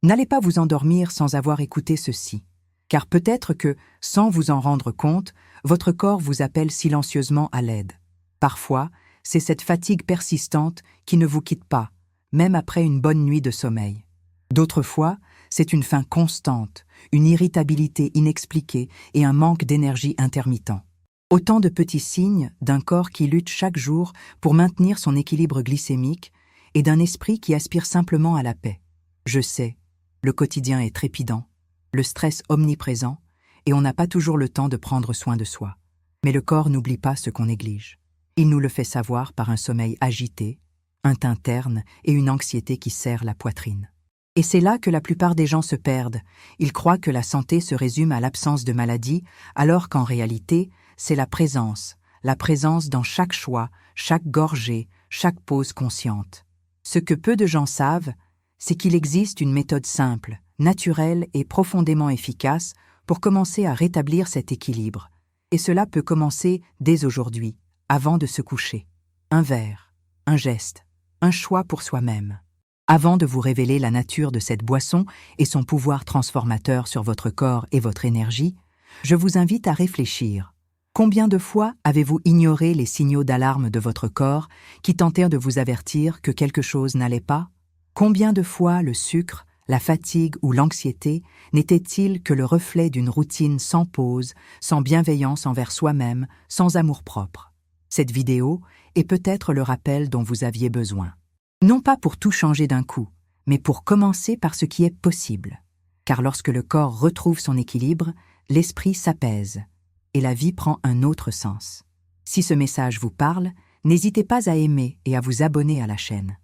N'allez pas vous endormir sans avoir écouté ceci, car peut-être que, sans vous en rendre compte, votre corps vous appelle silencieusement à l'aide. Parfois, c'est cette fatigue persistante qui ne vous quitte pas, même après une bonne nuit de sommeil. D'autres fois, c'est une faim constante, une irritabilité inexpliquée et un manque d'énergie intermittent. Autant de petits signes d'un corps qui lutte chaque jour pour maintenir son équilibre glycémique et d'un esprit qui aspire simplement à la paix. Je sais, le quotidien est trépidant, le stress omniprésent, et on n'a pas toujours le temps de prendre soin de soi. Mais le corps n'oublie pas ce qu'on néglige. Il nous le fait savoir par un sommeil agité, un teint terne et une anxiété qui serre la poitrine. Et c'est là que la plupart des gens se perdent. Ils croient que la santé se résume à l'absence de maladie, alors qu'en réalité, c'est la présence dans chaque choix, chaque gorgée, chaque pause consciente. Ce que peu de gens savent, c'est qu'il existe une méthode simple, naturelle et profondément efficace pour commencer à rétablir cet équilibre. Et cela peut commencer dès aujourd'hui, avant de se coucher. Un verre, un geste, un choix pour soi-même. Avant de vous révéler la nature de cette boisson et son pouvoir transformateur sur votre corps et votre énergie, je vous invite à réfléchir. Combien de fois avez-vous ignoré les signaux d'alarme de votre corps qui tentèrent de vous avertir que quelque chose n'allait pas? Combien de fois le sucre, la fatigue ou l'anxiété n'étaient-ils que le reflet d'une routine sans pause, sans bienveillance envers soi-même, sans amour-propre? Cette vidéo est peut-être le rappel dont vous aviez besoin. Non pas pour tout changer d'un coup, mais pour commencer par ce qui est possible. Car lorsque le corps retrouve son équilibre, l'esprit s'apaise et la vie prend un autre sens. Si ce message vous parle, n'hésitez pas à aimer et à vous abonner à la chaîne.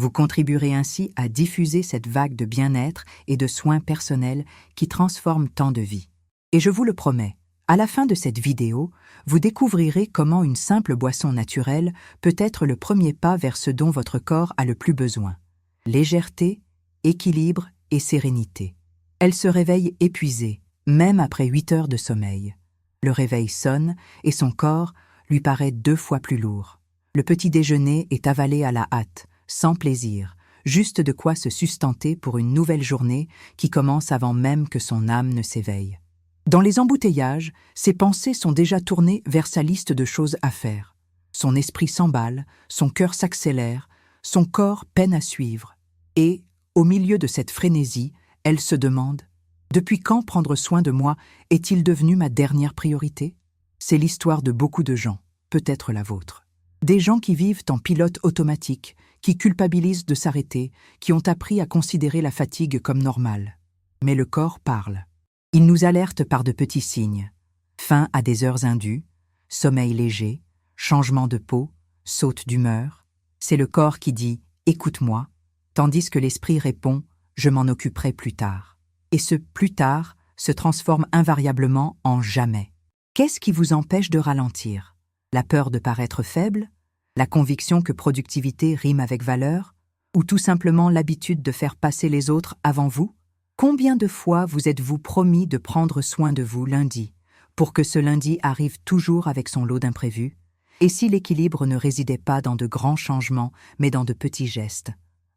Vous contribuerez ainsi à diffuser cette vague de bien-être et de soins personnels qui transforment tant de vies. Et je vous le promets, à la fin de cette vidéo, vous découvrirez comment une simple boisson naturelle peut être le premier pas vers ce dont votre corps a le plus besoin. Légèreté, équilibre et sérénité. Elle se réveille épuisée, même après 8 heures de sommeil. Le réveil sonne et son corps lui paraît 2 fois plus lourd. Le petit déjeuner est avalé à la hâte, sans plaisir, juste de quoi se sustenter pour une nouvelle journée qui commence avant même que son âme ne s'éveille. Dans les embouteillages, ses pensées sont déjà tournées vers sa liste de choses à faire. Son esprit s'emballe, son cœur s'accélère, son corps peine à suivre. Et, au milieu de cette frénésie, elle se demande « Depuis quand prendre soin de moi est-il devenu ma dernière priorité ?» C'est l'histoire de beaucoup de gens, peut-être la vôtre. Des gens qui vivent en pilote automatique, qui culpabilisent de s'arrêter, qui ont appris à considérer la fatigue comme normale. Mais le corps parle. Il nous alerte par de petits signes. Faim à des heures indues, sommeil léger, changement de peau, saute d'humeur. C'est le corps qui dit « écoute-moi », tandis que l'esprit répond « je m'en occuperai plus tard ». Et ce « plus tard » se transforme invariablement en « jamais ». Qu'est-ce qui vous empêche de ralentir? La peur de paraître faible? La conviction que productivité rime avec valeur? Ou tout simplement l'habitude de faire passer les autres avant vous? Combien de fois vous êtes-vous promis de prendre soin de vous lundi, pour que ce lundi arrive toujours avec son lot d'imprévus? Et si l'équilibre ne résidait pas dans de grands changements, mais dans de petits gestes?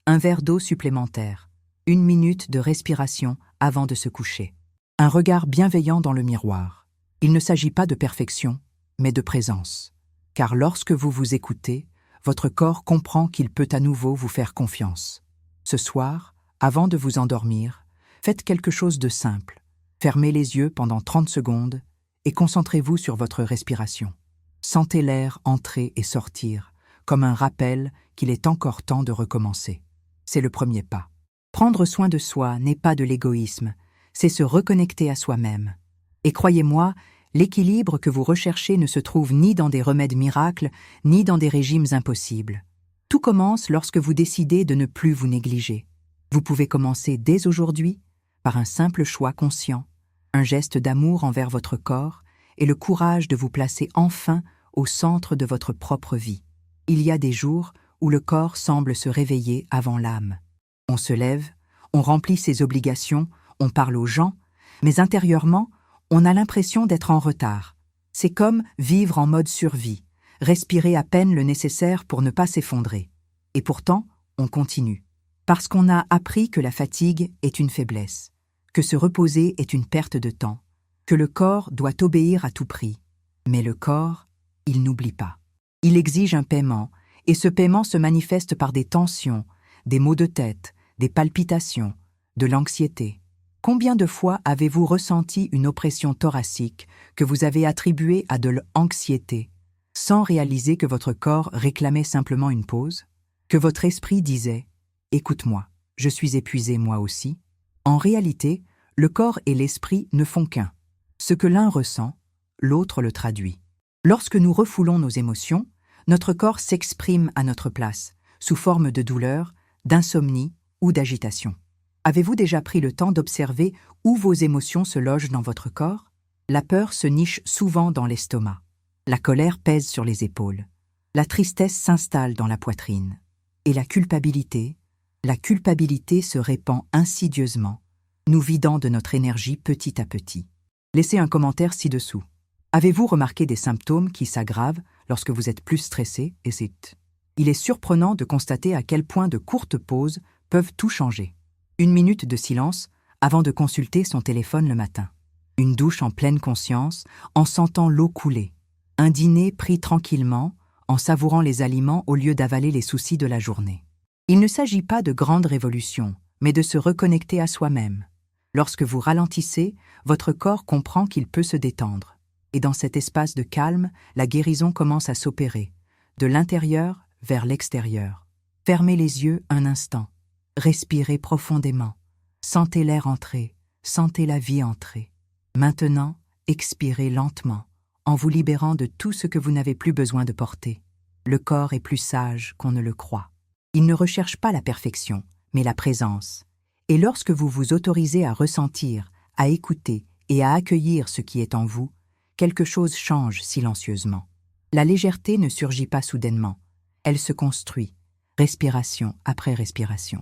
Un verre d'eau supplémentaire, 1 minute de respiration avant de se coucher, un regard bienveillant dans le miroir. Il ne s'agit pas de perfection, mais de présence. Car lorsque vous vous écoutez, votre corps comprend qu'il peut à nouveau vous faire confiance. Ce soir, avant de vous endormir, faites quelque chose de simple. Fermez les yeux pendant 30 secondes et concentrez-vous sur votre respiration. Sentez l'air entrer et sortir, comme un rappel qu'il est encore temps de recommencer. C'est le premier pas. Prendre soin de soi n'est pas de l'égoïsme, c'est se reconnecter à soi-même. Et croyez-moi, l'équilibre que vous recherchez ne se trouve ni dans des remèdes miracles, ni dans des régimes impossibles. Tout commence lorsque vous décidez de ne plus vous négliger. Vous pouvez commencer dès aujourd'hui par un simple choix conscient, un geste d'amour envers votre corps et le courage de vous placer enfin au centre de votre propre vie. Il y a des jours où le corps semble se réveiller avant l'âme. On se lève, on remplit ses obligations, on parle aux gens, mais intérieurement, on a l'impression d'être en retard. C'est comme vivre en mode survie, respirer à peine le nécessaire pour ne pas s'effondrer. Et pourtant, on continue. Parce qu'on a appris que la fatigue est une faiblesse, que se reposer est une perte de temps, que le corps doit obéir à tout prix. Mais le corps, il n'oublie pas. Il exige un paiement, et ce paiement se manifeste par des tensions, des maux de tête, des palpitations, de l'anxiété. Combien de fois avez-vous ressenti une oppression thoracique que vous avez attribuée à de l'anxiété, sans réaliser que votre corps réclamait simplement une pause, que votre esprit disait « Écoute-moi, je suis épuisé moi aussi ». En réalité, le corps et l'esprit ne font qu'un. Ce que l'un ressent, l'autre le traduit. Lorsque nous refoulons nos émotions, notre corps s'exprime à notre place, sous forme de douleur, d'insomnie ou d'agitation. Avez-vous déjà pris le temps d'observer où vos émotions se logent dans votre corps? La peur se niche souvent dans l'estomac. La colère pèse sur les épaules. La tristesse s'installe dans la poitrine. Et la culpabilité se répand insidieusement, nous vidant de notre énergie petit à petit. Laissez un commentaire ci-dessous. Avez-vous remarqué des symptômes qui s'aggravent lorsque vous êtes plus stressé? Il est surprenant de constater à quel point de courtes pauses peuvent tout changer. 1 minute de silence avant de consulter son téléphone le matin. Une douche en pleine conscience, en sentant l'eau couler. Un dîner pris tranquillement, en savourant les aliments au lieu d'avaler les soucis de la journée. Il ne s'agit pas de grandes révolutions, mais de se reconnecter à soi-même. Lorsque vous ralentissez, votre corps comprend qu'il peut se détendre. Et dans cet espace de calme, la guérison commence à s'opérer, de l'intérieur vers l'extérieur. Fermez les yeux un instant. Respirez profondément. Sentez l'air entrer, sentez la vie entrer. Maintenant, expirez lentement, en vous libérant de tout ce que vous n'avez plus besoin de porter. Le corps est plus sage qu'on ne le croit. Il ne recherche pas la perfection, mais la présence. Et lorsque vous vous autorisez à ressentir, à écouter et à accueillir ce qui est en vous, quelque chose change silencieusement. La légèreté ne surgit pas soudainement. Elle se construit, respiration après respiration.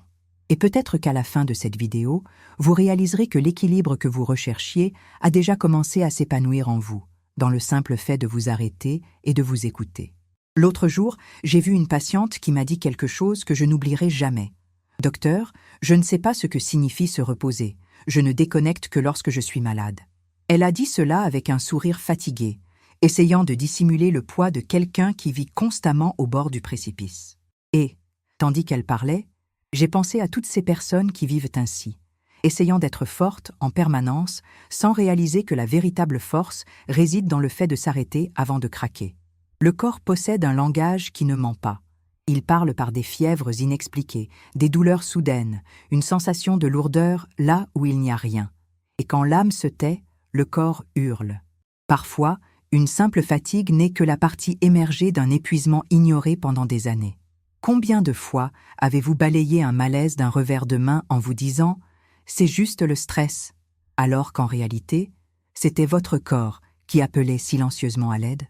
Et peut-être qu'à la fin de cette vidéo, vous réaliserez que l'équilibre que vous recherchiez a déjà commencé à s'épanouir en vous, dans le simple fait de vous arrêter et de vous écouter. L'autre jour, j'ai vu une patiente qui m'a dit quelque chose que je n'oublierai jamais. « Docteur, je ne sais pas ce que signifie se reposer. Je ne déconnecte que lorsque je suis malade. » Elle a dit cela avec un sourire fatigué, essayant de dissimuler le poids de quelqu'un qui vit constamment au bord du précipice. Et, tandis qu'elle parlait, j'ai pensé à toutes ces personnes qui vivent ainsi, essayant d'être fortes en permanence sans réaliser que la véritable force réside dans le fait de s'arrêter avant de craquer. Le corps possède un langage qui ne ment pas. Il parle par des fièvres inexpliquées, des douleurs soudaines, une sensation de lourdeur là où il n'y a rien. Et quand l'âme se tait, le corps hurle. Parfois, une simple fatigue n'est que la partie émergée d'un épuisement ignoré pendant des années. Combien de fois avez-vous balayé un malaise d'un revers de main en vous disant « c'est juste le stress », alors qu'en réalité, c'était votre corps qui appelait silencieusement à l'aide?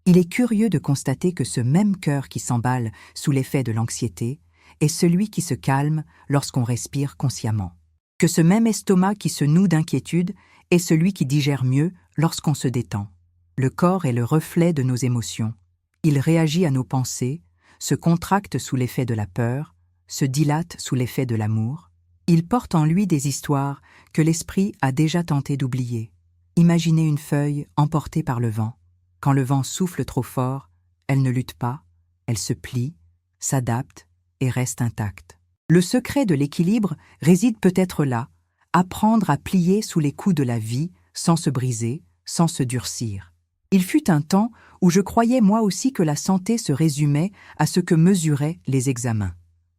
Il est curieux de constater que ce même cœur qui s'emballe sous l'effet de l'anxiété est celui qui se calme lorsqu'on respire consciemment. Que ce même estomac qui se noue d'inquiétude est celui qui digère mieux lorsqu'on se détend. Le corps est le reflet de nos émotions. Il réagit à nos pensées, se contracte sous l'effet de la peur, se dilate sous l'effet de l'amour. Il porte en lui des histoires que l'esprit a déjà tenté d'oublier. Imaginez une feuille emportée par le vent. Quand le vent souffle trop fort, elle ne lutte pas, elle se plie, s'adapte et reste intacte. Le secret de l'équilibre réside peut-être là, apprendre à plier sous les coups de la vie sans se briser, sans se durcir. Il fut un temps où je croyais moi aussi que la santé se résumait à ce que mesuraient les examens.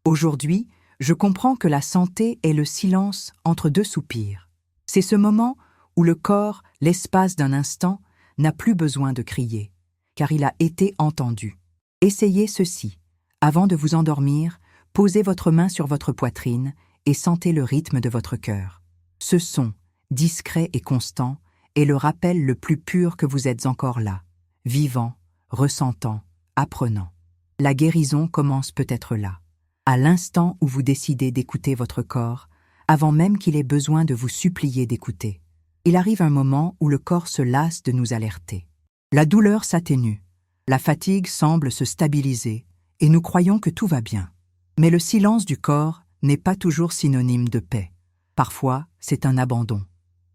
Aujourd'hui, je comprends que la santé est le silence entre deux soupirs. C'est ce moment où le corps, l'espace d'un instant, n'a plus besoin de crier, car il a été entendu. Essayez ceci. Avant de vous endormir, posez votre main sur votre poitrine et sentez le rythme de votre cœur. Ce son, discret et constant, est le rappel le plus pur que vous êtes encore là, vivant, ressentant, apprenant. La guérison commence peut-être là, à l'instant où vous décidez d'écouter votre corps, avant même qu'il ait besoin de vous supplier d'écouter. Il arrive un moment où le corps se lasse de nous alerter. La douleur s'atténue, la fatigue semble se stabiliser, et nous croyons que tout va bien. Mais le silence du corps n'est pas toujours synonyme de paix. Parfois, c'est un abandon.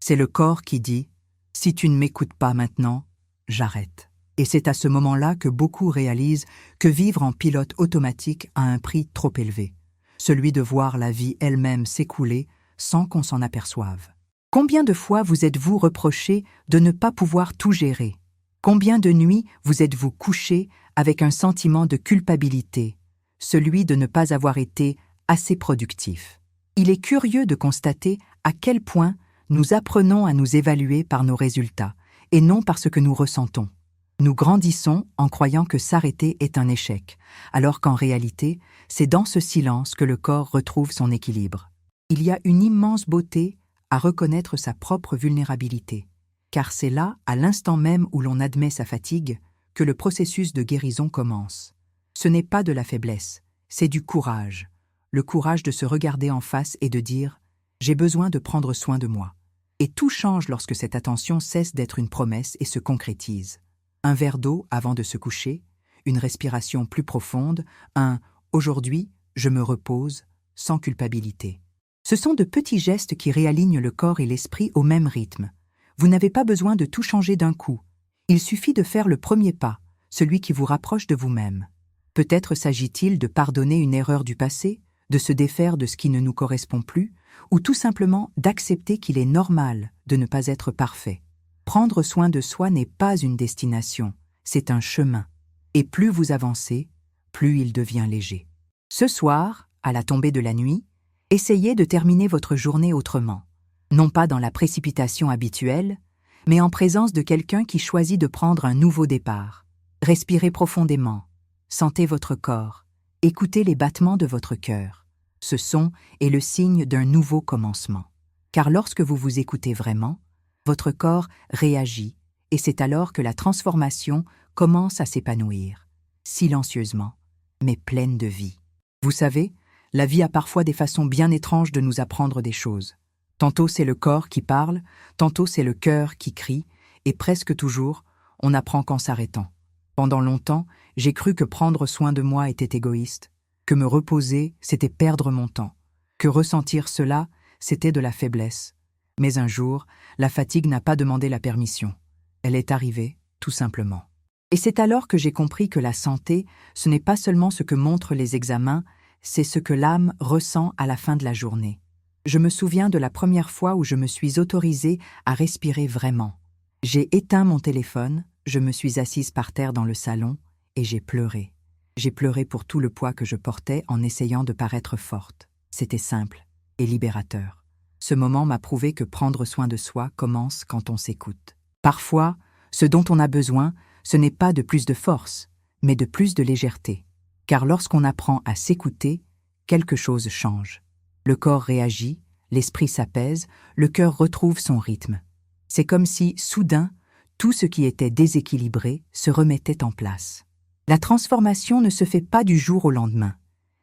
C'est le corps qui dit « Si tu ne m'écoutes pas maintenant, j'arrête ». Et c'est à ce moment-là que beaucoup réalisent que vivre en pilote automatique a un prix trop élevé, celui de voir la vie elle-même s'écouler sans qu'on s'en aperçoive. Combien de fois vous êtes-vous reproché de ne pas pouvoir tout gérer? Combien de nuits vous êtes-vous couché avec un sentiment de culpabilité, celui de ne pas avoir été assez productif? Il est curieux de constater à quel point nous apprenons à nous évaluer par nos résultats et non par ce que nous ressentons. Nous grandissons en croyant que s'arrêter est un échec, alors qu'en réalité, c'est dans ce silence que le corps retrouve son équilibre. Il y a une immense beauté à reconnaître sa propre vulnérabilité, car c'est là, à l'instant même où l'on admet sa fatigue, que le processus de guérison commence. Ce n'est pas de la faiblesse, c'est du courage. Le courage de se regarder en face et de dire « J'ai besoin de prendre soin de moi ». Et tout change lorsque cette attention cesse d'être une promesse et se concrétise. Un verre d'eau avant de se coucher, une respiration plus profonde, un « aujourd'hui, je me repose » sans culpabilité. Ce sont de petits gestes qui réalignent le corps et l'esprit au même rythme. Vous n'avez pas besoin de tout changer d'un coup. Il suffit de faire le premier pas, celui qui vous rapproche de vous-même. Peut-être s'agit-il de pardonner une erreur du passé, de se défaire de ce qui ne nous correspond plus, ou tout simplement d'accepter qu'il est normal de ne pas être parfait. Prendre soin de soi n'est pas une destination, c'est un chemin. Et plus vous avancez, plus il devient léger. Ce soir, à la tombée de la nuit, essayez de terminer votre journée autrement. Non pas dans la précipitation habituelle, mais en présence de quelqu'un qui choisit de prendre un nouveau départ. Respirez profondément, sentez votre corps, écoutez les battements de votre cœur. Ce son est le signe d'un nouveau commencement. Car lorsque vous vous écoutez vraiment, votre corps réagit et c'est alors que la transformation commence à s'épanouir, silencieusement, mais pleine de vie. Vous savez, la vie a parfois des façons bien étranges de nous apprendre des choses. Tantôt c'est le corps qui parle, tantôt c'est le cœur qui crie, et presque toujours, on apprend qu'en s'arrêtant. Pendant longtemps, j'ai cru que prendre soin de moi était égoïste, que me reposer, c'était perdre mon temps, que ressentir cela, c'était de la faiblesse. Mais un jour, la fatigue n'a pas demandé la permission. Elle est arrivée, tout simplement. Et c'est alors que j'ai compris que la santé, ce n'est pas seulement ce que montrent les examens, c'est ce que l'âme ressent à la fin de la journée. Je me souviens de la première fois où je me suis autorisée à respirer vraiment. J'ai éteint mon téléphone, je me suis assise par terre dans le salon et j'ai pleuré. J'ai pleuré pour tout le poids que je portais en essayant de paraître forte. C'était simple et libérateur. Ce moment m'a prouvé que prendre soin de soi commence quand on s'écoute. Parfois, ce dont on a besoin, ce n'est pas de plus de force, mais de plus de légèreté. Car lorsqu'on apprend à s'écouter, quelque chose change. Le corps réagit, l'esprit s'apaise, le cœur retrouve son rythme. C'est comme si, soudain, tout ce qui était déséquilibré se remettait en place. La transformation ne se fait pas du jour au lendemain,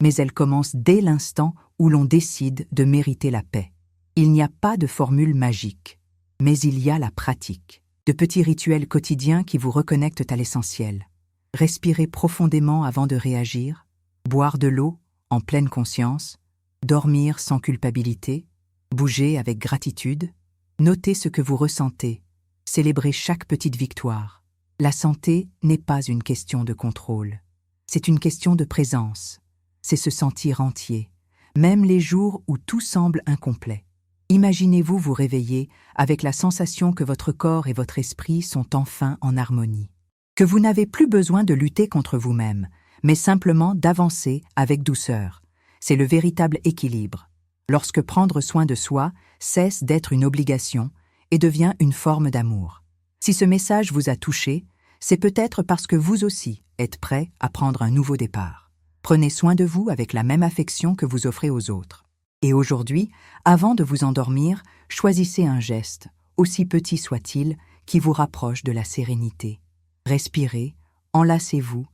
mais elle commence dès l'instant où l'on décide de mériter la paix. Il n'y a pas de formule magique, mais il y a la pratique. De petits rituels quotidiens qui vous reconnectent à l'essentiel. Respirer profondément avant de réagir, boire de l'eau en pleine conscience, dormir sans culpabilité, bouger avec gratitude, noter ce que vous ressentez, célébrer chaque petite victoire. La santé n'est pas une question de contrôle, c'est une question de présence. C'est se sentir entier, même les jours où tout semble incomplet. Imaginez-vous vous réveiller avec la sensation que votre corps et votre esprit sont enfin en harmonie. Que vous n'avez plus besoin de lutter contre vous-même, mais simplement d'avancer avec douceur. C'est le véritable équilibre. Lorsque prendre soin de soi cesse d'être une obligation et devient une forme d'amour. Si ce message vous a touché, c'est peut-être parce que vous aussi êtes prêt à prendre un nouveau départ. Prenez soin de vous avec la même affection que vous offrez aux autres. Et aujourd'hui, avant de vous endormir, choisissez un geste, aussi petit soit-il, qui vous rapproche de la sérénité. Respirez, enlacez-vous,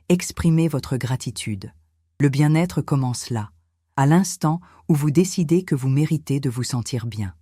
exprimez votre gratitude. Le bien-être commence là, à l'instant où vous décidez que vous méritez de vous sentir bien.